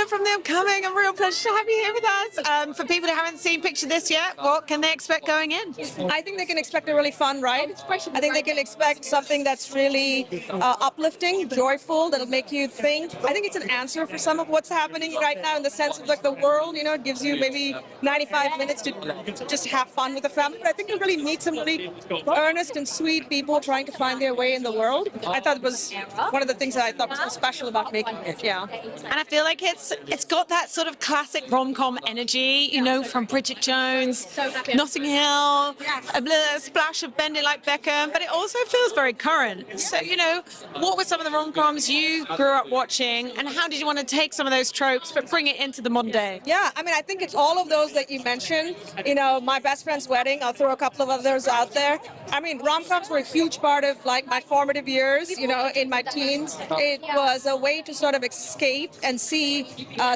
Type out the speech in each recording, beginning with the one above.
Bridget from the upcoming. A real pleasure to have you here with us. For people who haven't seen Picture This yet, what can they expect going in? I think they can expect a really fun ride. I think they can expect something that's really uplifting, joyful, that'll make you think. I think it's an answer for some of what's happening right now in the sense of like the world, you know, it gives you maybe 95 minutes to just have fun with the family. But I think you'll really meet some really earnest and sweet people trying to find their way in the world. I thought it was one of the things that I thought was so special about making it, yeah. And I feel like it's got that sort of classic rom-com energy, you know, from Bridget Jones, Notting Hill, a splash of Bend It Like Beckham, but it also feels very current. So, you know, what were some of the rom-coms you grew up watching, and how did you want to take some of those tropes but bring it into the modern day? Yeah, I mean, I think it's all of those that you mentioned. You know, My Best Friend's Wedding, I'll throw a couple of others out there. I mean, rom-coms were a huge part of like my formative years, you know, in my teens. It was a way to sort of escape and see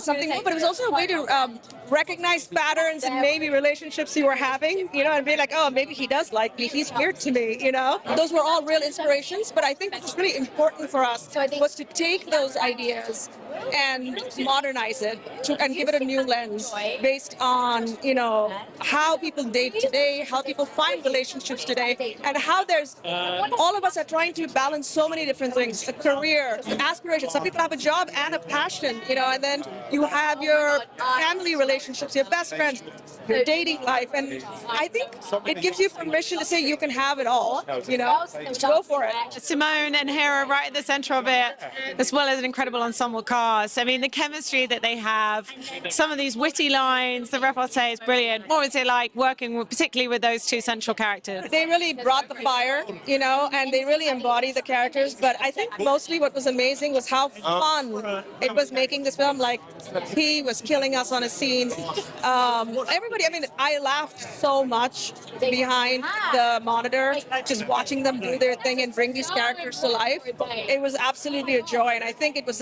something new, but it was also a way to recognize patterns and maybe relationships you were having, you know, and be like, oh, maybe he does like me, he's weird to me, you know. Those were all real inspirations, but I think what's really important for us was to take those ideas and modernize it and give it a new lens based on, you know, how people date today, how people find relationships today, and how there's, all of us are trying to balance so many different things, a career, aspirations. Some people have a job and a passion, you know, and then you have your family relationships, your best friends, your dating life, and I think it gives you permission to say you can have it all, you know, go for it. Simone and Hera right at the center of it, as well as an incredible ensemble cast. I mean, the chemistry that they have, some of these witty lines, the repartee is brilliant. What was it like working particularly with those two central characters? They really brought the fire, you know, and they really embody the characters, but I think mostly what was amazing was how fun it was making this film. Like, he was killing us on a scene. Everybody, I mean, I laughed so much behind the monitor, just watching them do their thing and bring these characters to life. It was absolutely a joy, and I think it was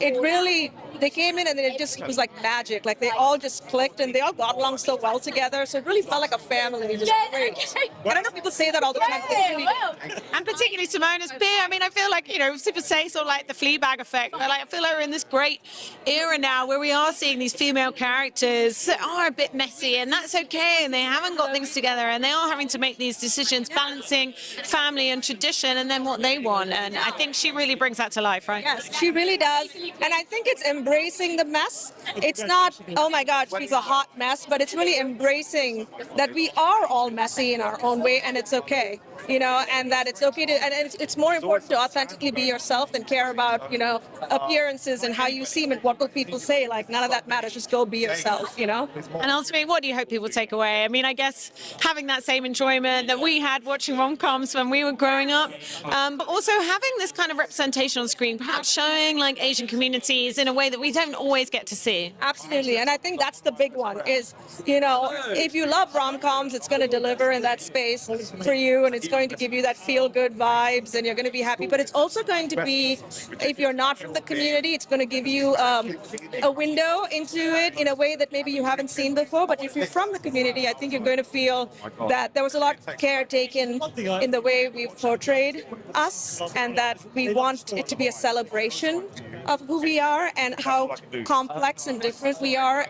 it really, they came in and it just was like magic. Like, they all just clicked and they all got along so well together. So it really felt like a family. It was great. I don't know if people say that all the time, but they really do. And particularly Simone as Beer. I mean, I feel like, you know, people say sort of like the Fleabag effect, but like, I feel like we're in this great era now where we are seeing these female characters that are a bit messy, and that's okay, and they haven't got things together, and they are having to make these decisions, balancing family and tradition and then what they want. And I think she really brings that to life, right? Yes, she really does. And I think it's embracing the mess. It's not, oh my God, she's a hot mess, but it's really embracing that we are all messy in our own way, and it's okay, you know, and that it's okay to, and it's more important to authentically be yourself than care about, you know, appearances and how you seem and what will people say. Like, none of that matters. Just go be yourself, you know. And ultimately, what do you hope people take away? I mean, I guess having that same enjoyment that we had watching rom-coms when we were growing up, but also having this kind of representation on screen, perhaps showing like Asian communities in a way that we don't always get to see. Absolutely, and I think that's the big one is, you know, if you love rom-coms, it's going to deliver in that space for you, and it's going to give you that feel-good vibes, and you're going to be happy. But it's also going to be, if you're not from the community, it's going to give you a window into it in a way that maybe you haven't seen before. But if you're from the community, I think you're going to feel that there was a lot of care taken in the way we've portrayed us, and that we want it to be a celebration of who we are and how complex and different we are.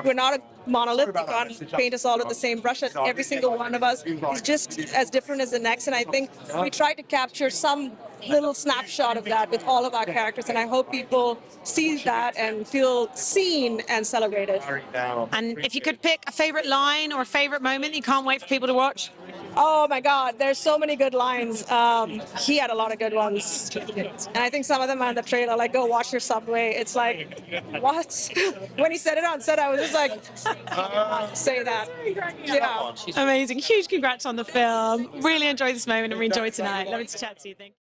We're not a monolith. You can't paint us all with the same brush. Every single one of us is just as different as the next, and I think we try to capture some little snapshot of that with all of our characters, and I hope people see that and feel seen and celebrated. And if you could pick a favorite line or a favorite moment you can't wait for people to watch? Oh my God, there's so many good lines. He had a lot of good ones, and I think some of them are in the trailer, like "Go wash your subway." It's like, what? When he said it on set, I was just like, say that. Yeah. Amazing. Huge congrats on the film. Really enjoyed this moment and we enjoyed tonight. Lovely to chat to you. Thank you.